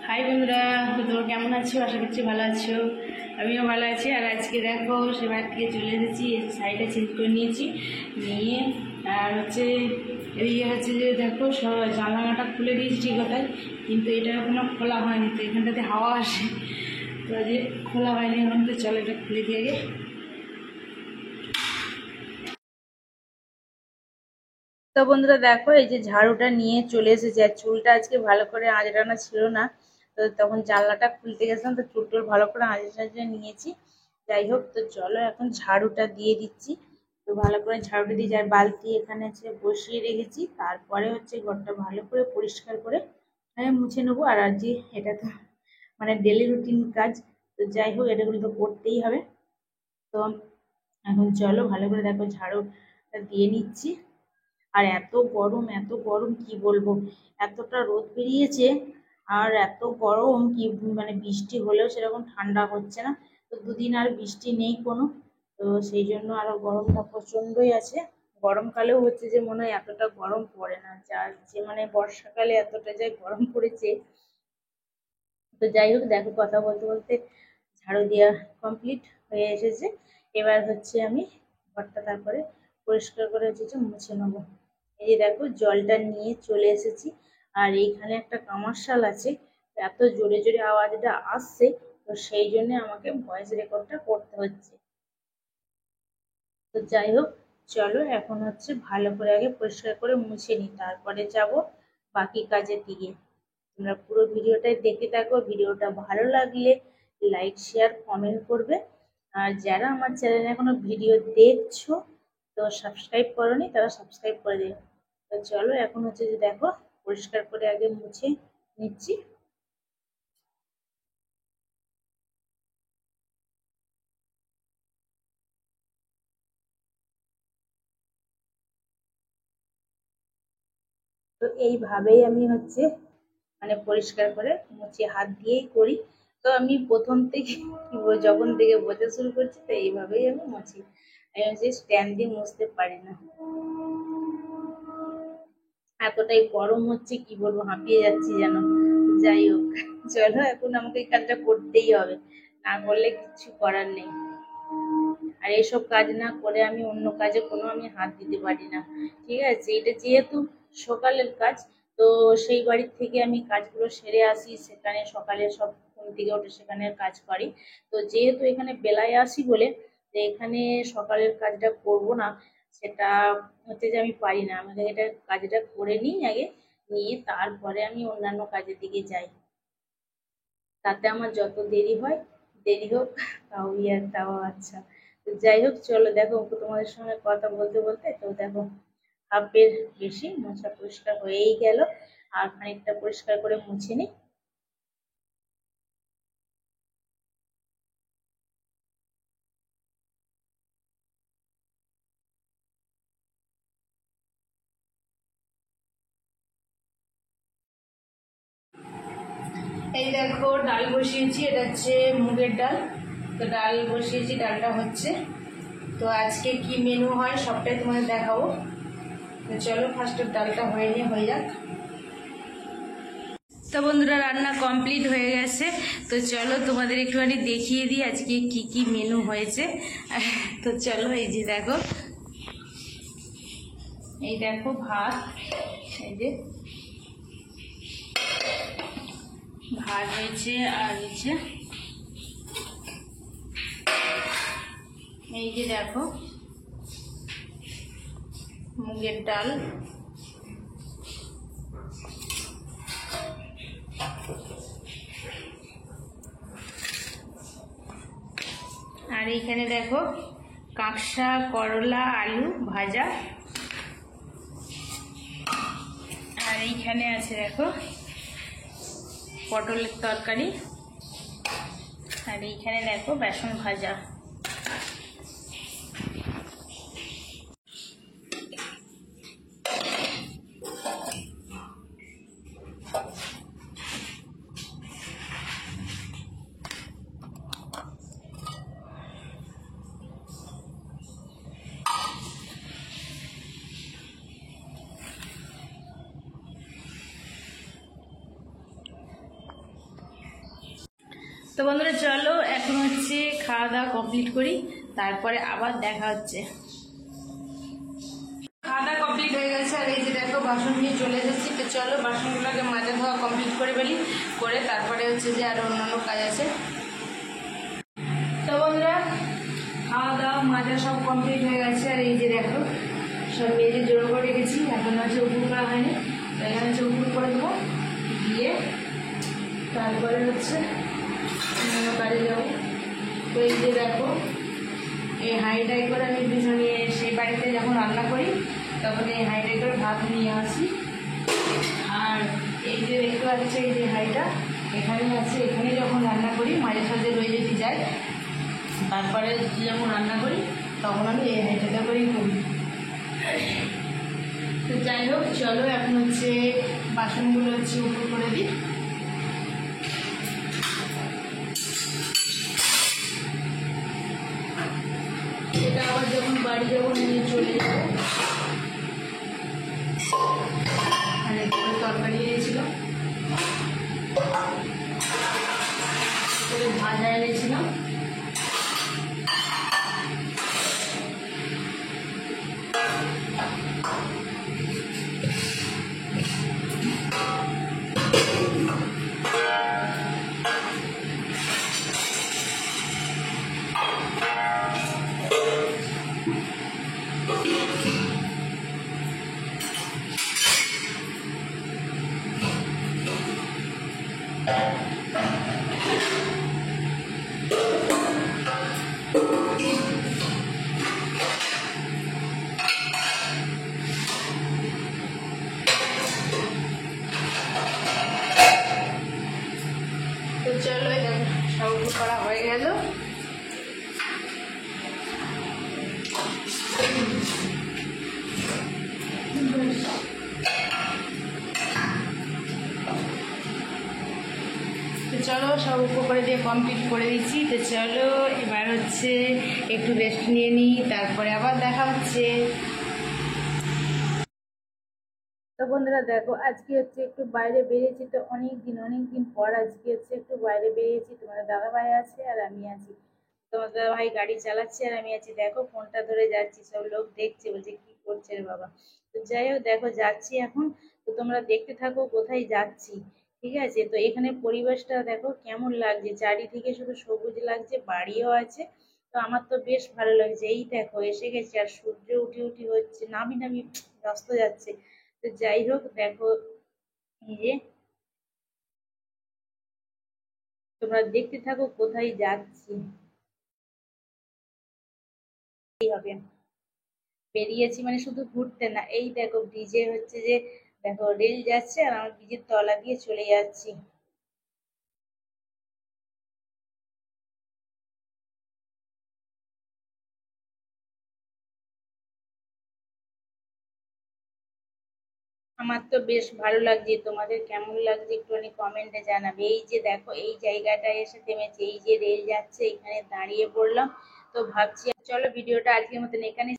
High বন্ধুরা, তোমরা কেমন আছো? আশা করছি ভালো আছো। আমিও ভালো আছি। আর আজকে দেখো সেবার থেকে চলে এসেছি, শাড়িটা চেঞ্জ করে নিয়েছি, নিয়ে আর হচ্ছে এদিকে হচ্ছে যে দেখো জানালাটা খুলে দিয়েছি ঠিক কথাই, কিন্তু এটা এখনো খোলা হয়নি। তো এখানটাতে হাওয়া আসে, তো যে খোলা হয়নি এখন। তো চলো এটা খুলে দিয়ে আগে। তো বন্ধুরা দেখো, এই যে ঝাড়ুটা নিয়ে চলে এসেছে। আর চুলটা আজকে ভালো করে আঁচড়ানো ছিল না, তো তখন জানলাটা খুলতে গেছিলাম, তো চুলটা ভালো করে আঁচড়ে নিয়েছি। যাই হোক, তো চলো এখন ঝাড়ুটা দিয়ে দিচ্ছি। তো ভালো করে ঝাড়ুটা দিয়ে যায়, বালতি এখানে হচ্ছে বসিয়ে রেখেছি। তারপরে হচ্ছে ঘরটা ভালো করে পরিষ্কার করে মুছে নেবো। আর আজকে এটা তো মানে ডেলি রুটিন কাজ, তো যাই হোক এটাগুলো তো করতেই হবে। তো এখন চলো ভালো করে দেখো ঝাড়ুটা দিয়ে নিচ্ছি। আর এত গরম কি বলবো, এতটা রোদ বেরিয়েছে আর এত গরম কি, মানে বৃষ্টি হলেও সেরকম ঠান্ডা হচ্ছে না। তো দুদিন আর বৃষ্টি নেই কোনো, তো সেই জন্য আরো গরমটা প্রচন্ডই আছে। গরমকালেও হচ্ছে যে মনে হয় এতটা গরম পড়ে না, যা যে মানে বর্ষাকালে এতটা যে গরম পড়েছে। তো যাই হোক দেখো, কথা বলতে বলতে ঝাড়ু দেওয়া কমপ্লিট হয়ে এসেছে। এবার হচ্ছে আমি ঘরটা তারপরে পরিষ্কার করে হচ্ছে যে মুছে নেবো। এই যে দেখো জলটা নিয়ে চলে এসেছি। আর এইখানে একটা কামারশাল আছে, এত জোরে জোরে আওয়াজটা আসছে, তো সেই জন্য আমাকে ভয়েস রেকর্ডটা করতে হচ্ছে। তো যাই হোক, চলো এখন হচ্ছে ভালো করে আগে পরিষ্কার করে মুছে নিই, তারপরে যাব বাকি কাজের দিকে। তোমরা পুরো ভিডিওটাই দেখতে থাকো। ভিডিওটা ভালো লাগলে লাইক শেয়ার কমেন্ট করবে। আর যারা আমার চ্যানেলে এখনো ভিডিও দেখছো তো সাবস্ক্রাইব করোনি, তারা সাবস্ক্রাইব করে দিও। তো চলো এখন হচ্ছে যে দেখো পরিষ্কার করে আগে মুছে নিচ্ছি। তো এইভাবেই আমি হচ্ছে মানে পরিষ্কার করে মুছে হাত দিয়েই করি। তো আমি প্রথম থেকে যখন থেকে বোঝা শুরু করছি, তো এইভাবেই আমি মুছি। আমি হচ্ছে স্ট্যান্ড দিয়ে মুছতে পারি না, এতটাই গরম হচ্ছে কি বলবো, হাঁপিয়ে যাচ্ছি যেন। যাই হোক, চলো এখন আমাকে এই কাজটা করতেই হবে, না করলে কিছু করার নেই। আর এসব কাজ না করে আমি অন্য কাজে কোনো আমি হাত দিতে পারি না। ঠিক আছে, এটা যেহেতু সকালের কাজ, তো সেই বাড়ির থেকে আমি কাজগুলো সেরে আসি, সেখানে সকালে সব ঘুম থেকে উঠে সেখানে কাজ করি। তো যেহেতু এখানে বেলায় আসি বলে, যে এখানে সকালের কাজটা করব না, সেটা হচ্ছে যে আমি পারি না। আমাকে এটা কাজটা করে নিই আগে, নিয়ে তারপরে আমি অন্যান্য কাজের দিকে যাই। তাতে আমার যত দেরি হয়, দেরি হোক, তাও আচ্ছা। তো যাই হোক, চলো দেখো তোমাদের সঙ্গে কথা বলতে বলতে তো দেখো হাফের বেশি মোছা পরিষ্কার হয়েই গেল। আর খানিকটা পরিষ্কার করে মুছে নিই। এই দেখো ডাল বসিয়েছি, এটা হচ্ছে মুগের ডাল। তো ডাল বসিয়েছি, ডালটা হচ্ছে। তো আজকে কি মেনু হয় সবটাই তোমাদের দেখাবো। তো চলো ফার্স্টে ডালটা হয়ে যাক। তো বন্ধুরা রান্না কমপ্লিট হয়ে গেছে। তো চলো তোমাদের একটুখানি দেখিয়ে দিই আজকে কি কি মেনু হয়েছে। তো চলো, এই যে দেখো, এই দেখো ভাত, এই যে ভাত হয়েছে। আর হচ্ছে এই যে দেখো মুগের ডাল। আর এইখানে দেখো কাঁকসা, করলা, আলু ভাজা। আর এইখানে আছে দেখো পটলের তরকারি। আর এইখানে দেখো বেসন ভাজা। তো বন্ধুরা চলো এখন হচ্ছে খাওয়া দাওয়া কমপ্লিট করি, তারপরে আবার দেখা হচ্ছে। খাওয়া দাওয়া কমপ্লিট হয়ে গেছে, আর এই যে দেখো বাসন নিয়ে চলে এসেছি। তো চলো বাসনগুলোকে মাজা ধোয়া কমপ্লিট করে ফেলি, করে তারপরে হচ্ছে যে আরো অন্যান্য কাজ আছে। তো বন্ধুরা খাওয়া দাওয়া মাজা সব কমপ্লিট হয়ে গেছে, আর এই যে দেখো সব মেজে জোড়ো করে রেখেছি, এখন হচ্ছে উপর করা হয়নি, তো এখানে হচ্ছে উপর করে দেবো, দিয়ে তারপরে হচ্ছে অন্য কাজে যাবো। তো এই যে দেখো এই হাঁড়িটাই করে আমি পিছনে সেই বাড়িতে যখন রান্না করি তখন এই হাঁড়িটাই করে ভাত নিয়ে আসি। আর এই যে দেখতে পাচ্ছি এই যে হাঁড়িটা এখানে আছে, এখানে যখন রান্না করি মাঝে সাঝে রয়ে যেতে যায়, তারপরে যখন রান্না করি তখন আমি এই হাঁড়িটা করেই করি। তো যাই হোক চলো এখন হচ্ছে বাসনগুলো হচ্ছে উপর করে দিই। এটা আবার যখন বাড়ি যখন নিয়ে চলে যাবো, তরকারি এনেছিল, ভাজা এনেছিলাম, তো চলো সব করা হয়ে গেল। তো চলো সব উপরে দিয়ে কমপ্লিট করে দিচ্ছি। তো চলো এবার হচ্ছে একটু রেস্ট নিয়ে নিই, তারপরে আবার দেখা হচ্ছে। তো বন্ধুরা দেখো আজকে হচ্ছে একটু বাইরে বেরিয়েছি, তো অনেক দিন পর আজকে হচ্ছে একটু বাইরে বেরিয়েছি। তোমাদের দাদা ভাই আছে আর আমি আছি, তোমার দাদা ভাই গাড়ি চালাচ্ছে আর আমি আছি। দেখো ফোনটা ধরে যাচ্ছি, সব লোক দেখছে, বলছে কি করছে রে বাবা। তো যাই হোক দেখো যাচ্ছি এখন, তো তোমরা দেখতে থাকো কোথায় যাচ্ছি, ঠিক আছে। তো এখানে পরিবেশটা দেখো কেমন লাগছে, চারিদিকে শুধু সবুজ লাগছে, বাড়িও আছে। তো আমার তো বেশ ভালো লাগছে। এই দেখো এসে গেছে, আর সূর্য উঠি হচ্ছে, নামি নামি অস্ত যাচ্ছে। তো যাই হোক দেখো এই যে তোমরা দেখতে থাকো কোথায় যাচ্ছি। হবে বেরিয়েছি মানে শুধু ঘুরতে না, এই দেখো ব্রিজে হচ্ছে যে দেখো রেল যাচ্ছে, আর আমার ব্রিজের তলা দিয়ে চলে যাচ্ছি। আমার তো বেশ ভালো লাগছে, তোমাদের কেমন লাগছে একটুখানি কমেন্টে জানাবে। এই যে দেখো এই জায়গাটায় এসে থেমেছে, এই যে রেল যাচ্ছে, এখানে দাঁড়িয়ে পড়লাম। তো ভাবছি চলো ভিডিওটা আজকের মতন এখানে